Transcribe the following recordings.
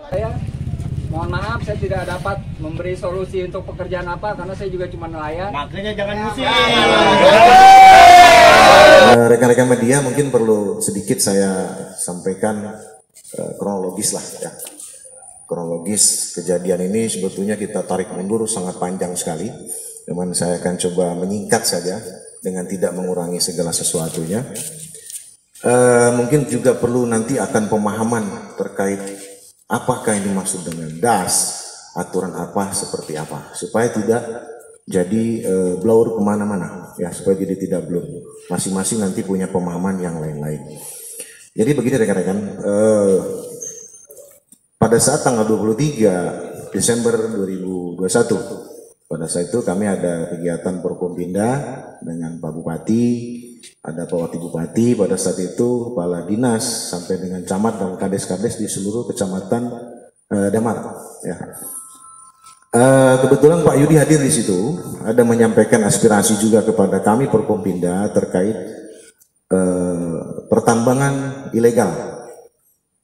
Saya mohon maaf, saya tidak dapat memberi solusi untuk pekerjaan apa karena saya juga cuma nelayan. Makanya jangan musik. Rekan-rekan media mungkin perlu sedikit saya sampaikan kronologis lah ya. Kronologis kejadian ini sebetulnya kita tarik mundur sangat panjang sekali. Cuman saya akan coba menyingkat saja dengan tidak mengurangi segala sesuatunya. Mungkin juga perlu nanti akan pemahaman terkait apakah yang dimaksud dengan DAS, aturan apa, seperti apa, supaya tidak jadi blur kemana-mana, ya, supaya jadi tidak blur. Masing-masing nanti punya pemahaman yang lain-lain. Jadi begini rekan-rekan, pada saat tanggal 23 Desember 2021, pada saat itu kami ada kegiatan Forkompinda dengan Pak Bupati, ada Pak Wakil Bupati, pada saat itu Kepala Dinas sampai dengan camat dan kades-kades di seluruh kecamatan Damar. Ya. Kebetulan Pak Yudi hadir di situ, ada menyampaikan aspirasi juga kepada kami Forkompinda terkait pertambangan ilegal.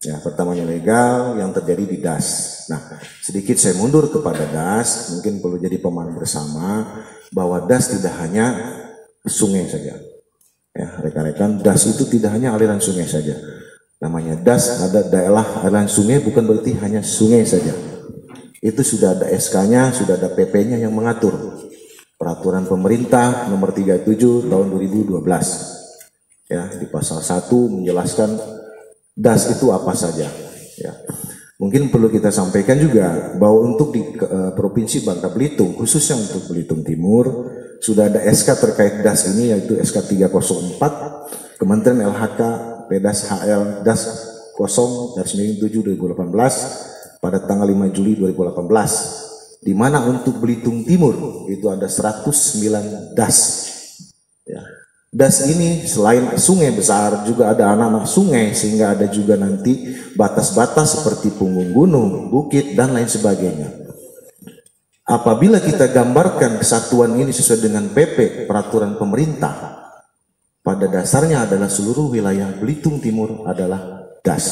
Ya, pertambangan ilegal yang terjadi di DAS. Nah, sedikit saya mundur kepada DAS, mungkin perlu jadi pemahaman bersama bahwa DAS tidak hanya sungai saja. Ya, rekan-rekan, DAS itu tidak hanya aliran sungai saja. Namanya DAS, ada daerah aliran sungai, bukan berarti hanya sungai saja. Itu sudah ada SK-nya, sudah ada PP-nya yang mengatur. Peraturan pemerintah nomor 37 tahun 2012. Ya, di pasal 1 menjelaskan DAS itu apa saja. Ya. Mungkin perlu kita sampaikan juga bahwa untuk di Provinsi Bangka Belitung, khususnya untuk Belitung Timur, sudah ada SK terkait DAS ini, yaitu SK 304 Kementerian LHK Pedas HL DAS 0/7/2018 pada tanggal 5 Juli 2018, di mana untuk Belitung Timur itu ada 109 DAS. Ya. DAS ini selain sungai besar juga ada anak-anak sungai, sehingga ada juga nanti batas-batas seperti punggung gunung, bukit, dan lain sebagainya. Apabila kita gambarkan kesatuan ini sesuai dengan PP, peraturan pemerintah, pada dasarnya adalah seluruh wilayah Belitung Timur adalah DAS,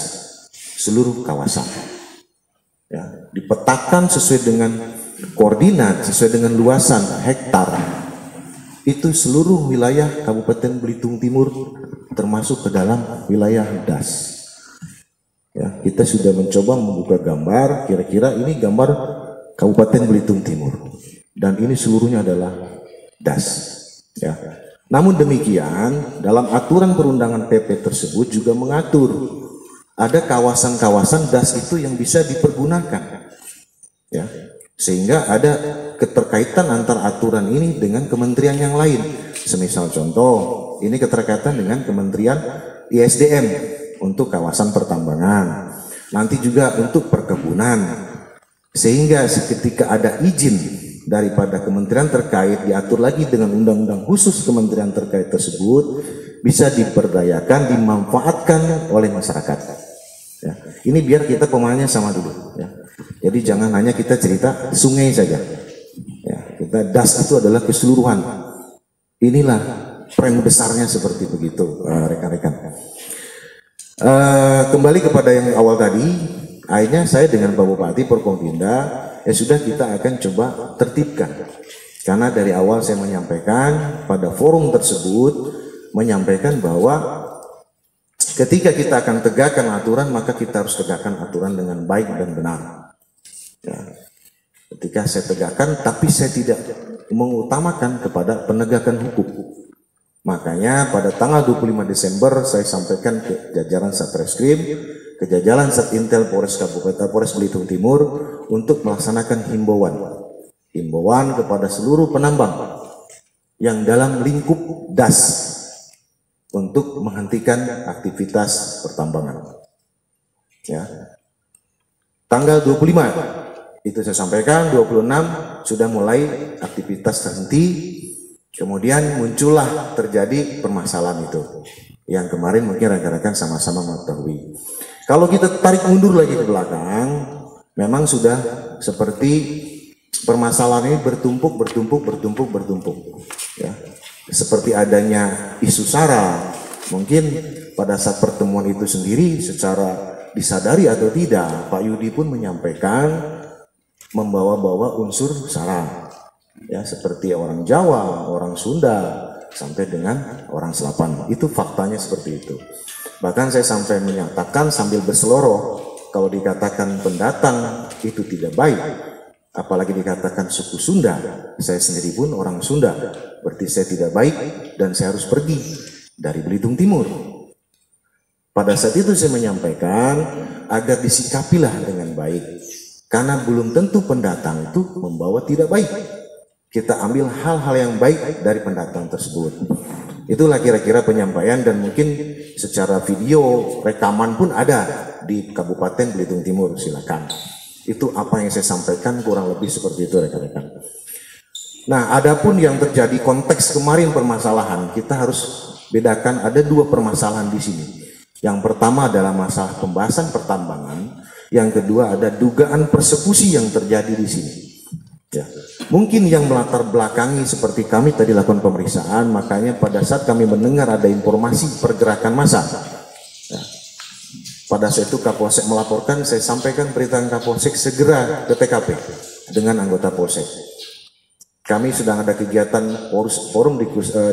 seluruh kawasan. Ya, dipetakan sesuai dengan koordinat, sesuai dengan luasan hektar. Itu seluruh wilayah Kabupaten Belitung Timur termasuk ke dalam wilayah DAS. Ya, kita sudah mencoba membuka gambar, kira-kira ini gambar Kabupaten Belitung Timur, dan ini seluruhnya adalah DAS. Ya. Namun demikian, dalam aturan perundangan PP tersebut juga mengatur ada kawasan-kawasan DAS itu yang bisa dipergunakan. Ya. Sehingga ada keterkaitan antara aturan ini dengan kementerian yang lain. Semisal contoh, ini keterkaitan dengan Kementerian ISDM untuk kawasan pertambangan. Nanti juga untuk perkebunan. Sehingga ketika ada izin daripada kementerian terkait, diatur lagi dengan undang-undang khusus kementerian terkait tersebut, bisa diperdayakan, dimanfaatkan oleh masyarakat. Ya. Ini biar kita pemahamannya sama dulu. Ya. Jadi jangan hanya kita cerita sungai saja. Ya, kita DAS itu adalah keseluruhan. Inilah frame besarnya seperti begitu, rekan-rekan. Kembali kepada yang awal tadi, akhirnya saya dengan Pak Bupati Forkompinda, ya sudah, kita akan coba tertibkan. Karena dari awal saya menyampaikan pada forum tersebut, menyampaikan bahwa ketika kita akan tegakkan aturan, maka kita harus tegakkan aturan dengan baik dan benar. Ya. Ketika saya tegakkan, tapi saya tidak mengutamakan kepada penegakan hukum. Makanya pada tanggal 25 Desember saya sampaikan ke jajaran Satreskrim, ke jajaran Satintel Polres Kabupaten Polres Belitung Timur untuk melaksanakan himbauan kepada seluruh penambang yang dalam lingkup DAS untuk menghentikan aktivitas pertambangan. Ya. Tanggal 25 itu saya sampaikan, 26 sudah mulai aktivitas terhenti, kemudian muncullah terjadi permasalahan itu. Yang kemarin mungkin rekan-rekan sama-sama mengetahui. Kalau kita tarik mundur lagi ke belakang, memang sudah seperti permasalahan ini bertumpuk. Ya. Seperti adanya isu SARA, Mungkin pada saat pertemuan itu sendiri secara disadari atau tidak, Pak Yudi pun menyampaikan membawa-bawa unsur sara, ya, seperti orang Jawa, orang Sunda, sampai dengan orang Selapan. Itu faktanya seperti itu. Bahkan saya sampai menyatakan sambil berseloroh, kalau dikatakan pendatang itu tidak baik, apalagi dikatakan suku Sunda, saya sendiri pun orang Sunda, berarti saya tidak baik dan saya harus pergi dari Belitung Timur. Pada saat itu saya menyampaikan agar disikapilah dengan baik, karena belum tentu pendatang itu membawa tidak baik. Kita ambil hal-hal yang baik dari pendatang tersebut. Itulah kira-kira penyampaian, dan mungkin secara video rekaman pun ada di Kabupaten Belitung Timur. Silakan. Itu apa yang saya sampaikan, kurang lebih seperti itu rekan-rekan. Nah, adapun yang terjadi konteks kemarin permasalahan, kita harus bedakan ada dua permasalahan di sini. Yang pertama adalah masalah pembahasan pertambangan, yang kedua ada dugaan persekusi yang terjadi di sini. Ya, mungkin yang melatar belakangi seperti kami tadi lakukan pemeriksaan, makanya pada saat kami mendengar ada informasi pergerakan massa, ya, pada saat itu Kapolsek melaporkan, saya sampaikan perintah Kapolsek segera ke TKP dengan anggota Polsek. Kami sedang ada kegiatan forum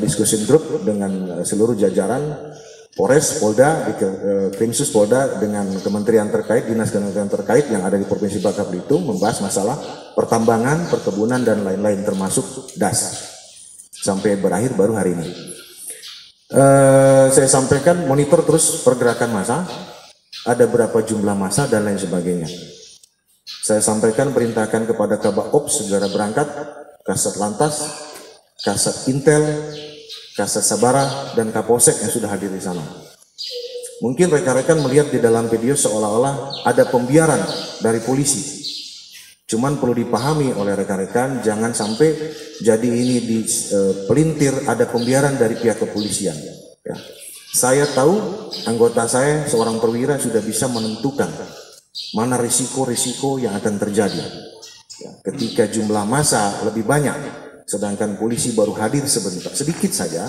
diskusi grup dengan seluruh jajaran Polres, Polda, Krimsus Polda dengan kementerian terkait, dinas kementerian terkait yang ada di Provinsi Bangka Belitung, membahas masalah pertambangan, perkebunan, dan lain-lain termasuk DAS. Sampai berakhir baru hari ini. Saya sampaikan monitor terus pergerakan massa, ada berapa jumlah massa dan lain sebagainya. Saya sampaikan perintahkan kepada Kabak Ops segera berangkat, Kasat Lantas, Kasat Intel, Kasat Sabara, dan Kapolsek yang sudah hadir di sana. Mungkin rekan-rekan melihat di dalam video seolah-olah ada pembiaran dari polisi. Cuman perlu dipahami oleh rekan-rekan, jangan sampai jadi ini pelintir ada pembiaran dari pihak kepolisian. Ya. Saya tahu anggota saya seorang perwira sudah bisa menentukan mana risiko-risiko yang akan terjadi. Ya, ketika jumlah massa lebih banyak, sedangkan polisi baru hadir sebentar, sedikit saja,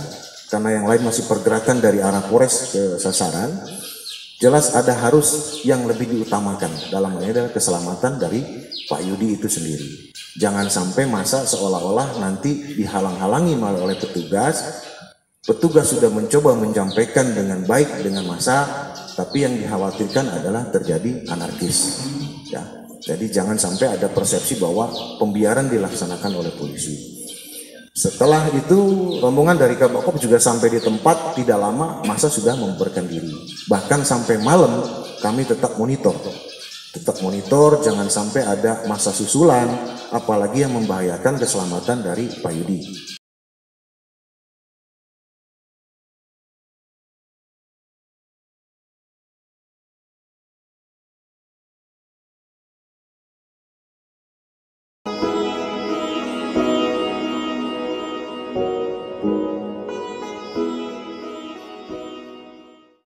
karena yang lain masih pergerakan dari arah Polres ke sasaran, jelas ada harus yang lebih diutamakan, dalam hal ini adalah keselamatan dari Pak Yudi itu sendiri. Jangan sampai massa seolah-olah nanti dihalang-halangi malah oleh petugas. Petugas sudah mencoba menyampaikan dengan baik dengan massa, tapi yang dikhawatirkan adalah terjadi anarkis. Ya, jadi jangan sampai ada persepsi bahwa pembiaran dilaksanakan oleh polisi. Setelah itu rombongan dari Kabakop juga sampai di tempat, tidak lama massa sudah membubarkan diri. Bahkan sampai malam kami tetap monitor. Jangan sampai ada massa susulan, apalagi yang membahayakan keselamatan dari Pak Yudi.